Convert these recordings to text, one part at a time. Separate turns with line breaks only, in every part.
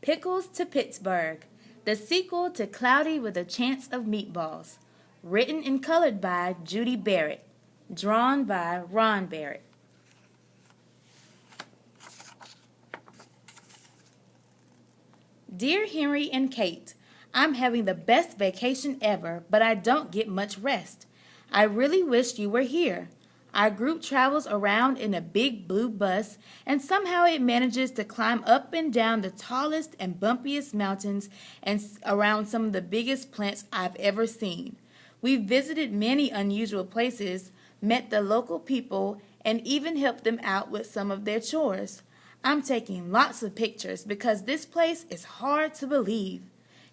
Pickles to Pittsburgh, the sequel to Cloudy with a Chance of Meatballs. Written and colored by Judy Barrett. Drawn by Ron Barrett. Dear Henry and Kate, I'm having the best vacation ever, but I don't get much rest. I really wish you were here. Our group travels around in a big blue bus, and somehow it manages to climb up and down the tallest and bumpiest mountains and around some of the biggest plants I've ever seen. We've visited many unusual places, met the local people, and even helped them out with some of their chores. I'm taking lots of pictures because this place is hard to believe.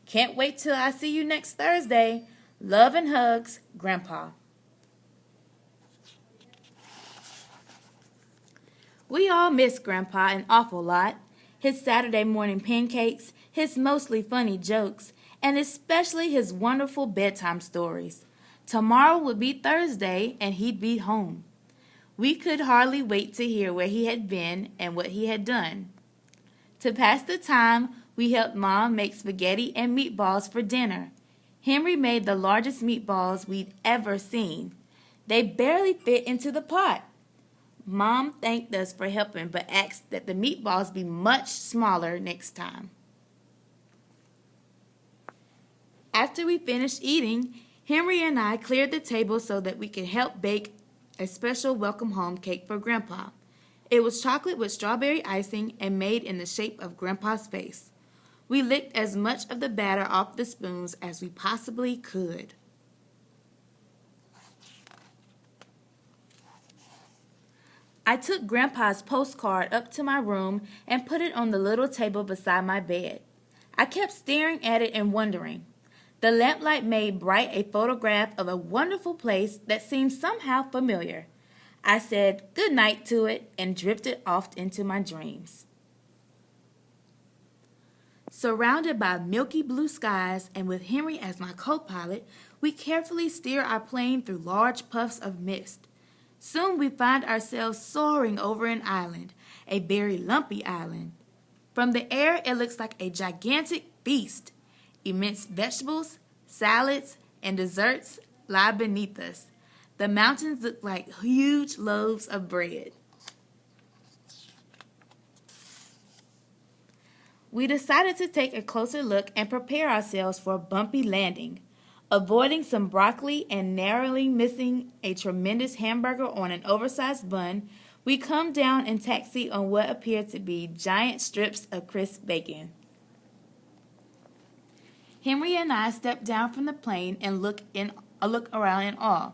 Can't wait till I see you next Thursday. Love and hugs, Grandpa. We all miss Grandpa an awful lot. His Saturday morning pancakes, his mostly funny jokes, and especially his wonderful bedtime stories. Tomorrow would be Thursday, and he'd be home. We could hardly wait to hear where he had been and what he had done. To pass the time, we helped Mom make spaghetti and meatballs for dinner. Henry made the largest meatballs we'd ever seen. They barely fit into the pot. Mom thanked us for helping but asked that the meatballs be much smaller next time. After we finished eating, Henry and I cleared the table so that we could help bake a special welcome home cake for Grandpa. It was chocolate with strawberry icing and made in the shape of Grandpa's face. We licked as much of the batter off the spoons as we possibly could. I took Grandpa's postcard up to my room and put it on the little table beside my bed. I kept staring at it and wondering. The lamplight made bright a photograph of a wonderful place that seemed somehow familiar. I said good night to it and drifted off into my dreams. Surrounded by milky blue skies and with Henry as my co-pilot, we carefully steer our plane through large puffs of mist. Soon we find ourselves soaring over an island, a very lumpy island. From the air, it looks like a gigantic feast. Immense vegetables, salads, and desserts lie beneath us. The mountains look like huge loaves of bread. We decided to take a closer look and prepare ourselves for a bumpy landing. Avoiding some broccoli and narrowly missing a tremendous hamburger on an oversized bun, we come down and taxi on what appear to be giant strips of crisp bacon. Henry and I step down from the plane and look around in awe.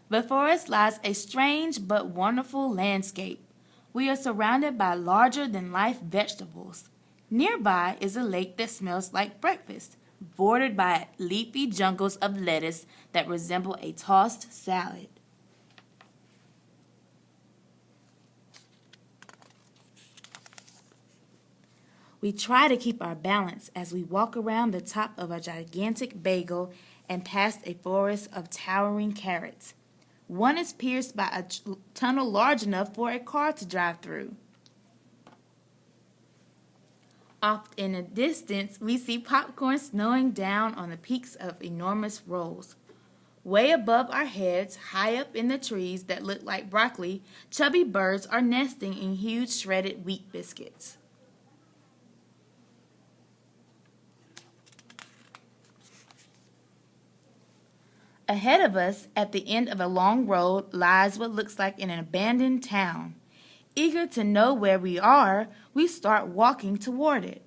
Before us lies a strange but wonderful landscape. We are surrounded by larger-than-life vegetables. Nearby is a lake that smells like breakfast, bordered by leafy jungles of lettuce that resemble a tossed salad. We try to keep our balance as we walk around the top of a gigantic bagel and past a forest of towering carrots. One is pierced by a tunnel large enough for a car to drive through. Off in the distance, we see popcorn snowing down on the peaks of enormous rolls. Way above our heads, high up in the trees that look like broccoli, chubby birds are nesting in huge shredded wheat biscuits. Ahead of us, at the end of a long road, lies what looks like an abandoned town. Eager to know where we are, we start walking toward it.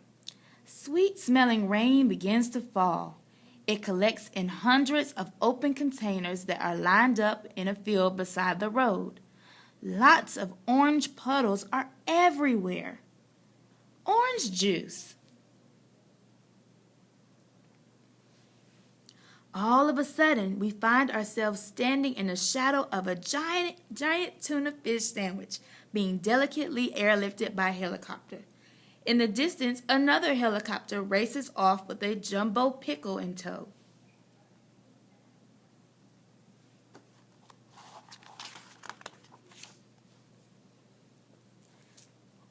Sweet-smelling rain begins to fall. It collects in hundreds of open containers that are lined up in a field beside the road. Lots of orange puddles are everywhere. Orange juice. All of a sudden, we find ourselves standing in the shadow of a giant tuna fish sandwich being delicately airlifted by a helicopter. In the distance, another helicopter races off with a jumbo pickle in tow.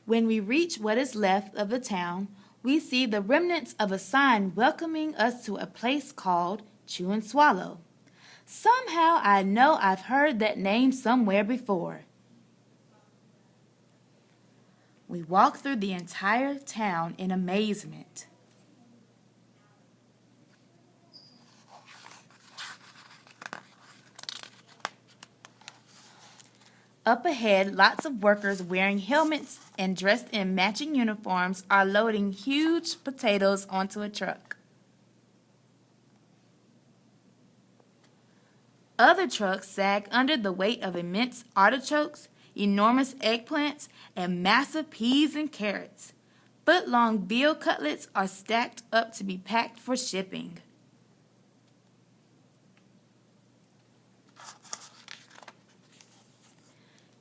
When we reach what is left of the town, we see the remnants of a sign welcoming us to a place called Chew and Swallow. Somehow I know I've heard that name somewhere before. We walk through the entire town in amazement. Up ahead, lots of workers wearing helmets and dressed in matching uniforms are loading huge potatoes onto a truck. Other trucks sag under the weight of immense artichokes, enormous eggplants, and massive peas and carrots. Foot-long veal cutlets are stacked up to be packed for shipping.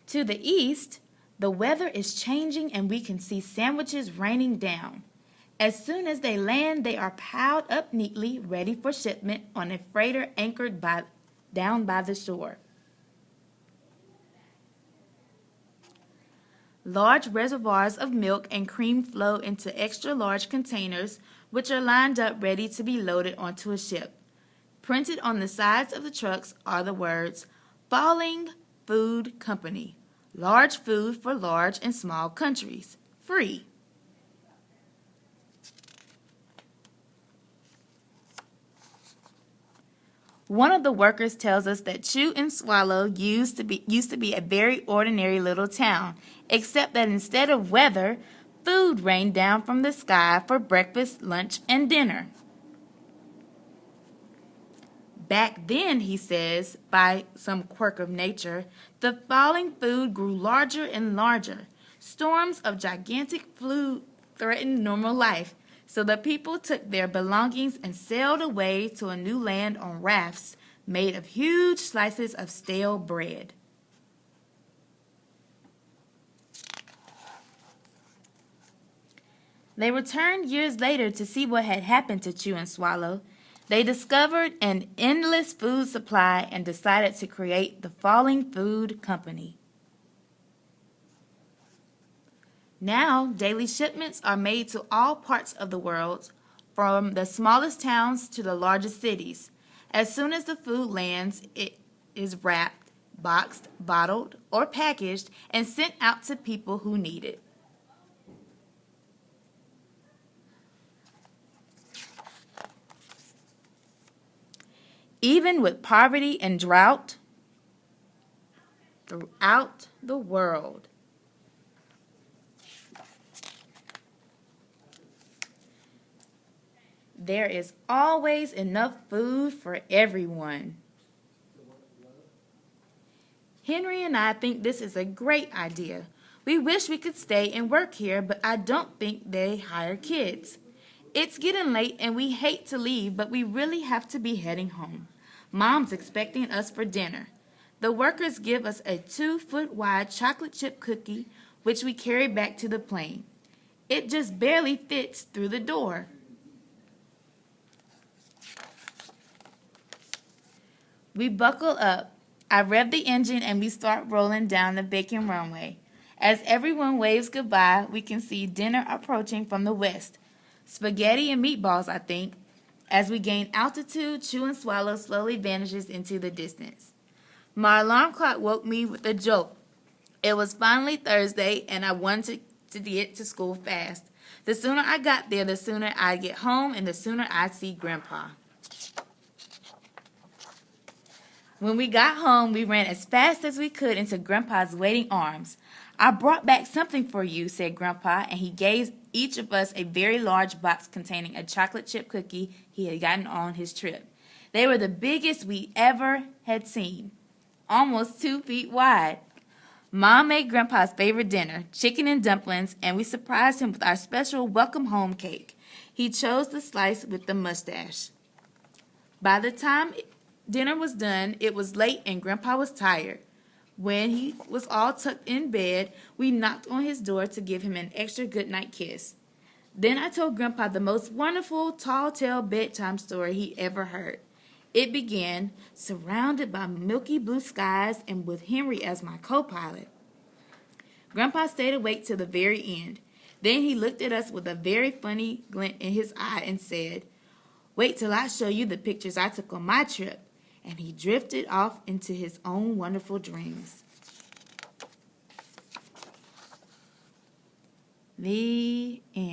To the east, the weather is changing and we can see sandwiches raining down. As soon as they land, they are piled up neatly, ready for shipment on a freighter anchored down by the shore. Large reservoirs of milk and cream flow into extra-large containers, which are lined up ready to be loaded onto a ship. Printed on the sides of the trucks are the words, Falling Food Company, large food for large and small countries, free. One of the workers tells us that Chew and Swallow used to be a very ordinary little town, except that instead of weather, food rained down from the sky for breakfast, lunch, and dinner. Back then, he says, by some quirk of nature, the falling food grew larger and larger. Storms of gigantic food threatened normal life, so the people took their belongings and sailed away to a new land on rafts made of huge slices of stale bread. They returned years later to see what had happened to Chew and Swallow. They discovered an endless food supply and decided to create the Falling Food Company. Now, daily shipments are made to all parts of the world, from the smallest towns to the largest cities. As soon as the food lands, it is wrapped, boxed, bottled, or packaged and sent out to people who need it. Even with poverty and drought throughout the world, there is always enough food for everyone. Henry and I think this is a great idea. We wish we could stay and work here, but I don't think they hire kids. It's getting late and we hate to leave, but we really have to be heading home. Mom's expecting us for dinner. The workers give us a 2-foot-wide chocolate chip cookie, which we carry back to the plane. It just barely fits through the door. We buckle up. I rev the engine and we start rolling down the bacon runway. As everyone waves goodbye, we can see dinner approaching from the west. Spaghetti and meatballs, I think. As we gain altitude, Chew and Swallow slowly vanishes into the distance. My alarm clock woke me with a jolt. It was finally Thursday, and I wanted to get to school fast. The sooner I got there, the sooner I'd get home, and the sooner I'd see Grandpa. When we got home, we ran as fast as we could into Grandpa's waiting arms. I brought back something for you, said Grandpa, and he gave each of us a very large box containing a chocolate chip cookie he had gotten on his trip. They were the biggest we ever had seen, almost 2 feet wide. Mom made Grandpa's favorite dinner, chicken and dumplings, and we surprised him with our special welcome home cake. He chose the slice with the mustache. By the time dinner was done, it was late and Grandpa was tired. When he was all tucked in bed, we knocked on his door to give him an extra goodnight kiss. Then I told Grandpa the most wonderful tall-tale bedtime story he ever heard. It began, surrounded by milky blue skies and with Henry as my co-pilot. Grandpa stayed awake till the very end. Then he looked at us with a very funny glint in his eye and said, "Wait till I show you the pictures I took on my trip." And he drifted off into his own wonderful dreams. The end.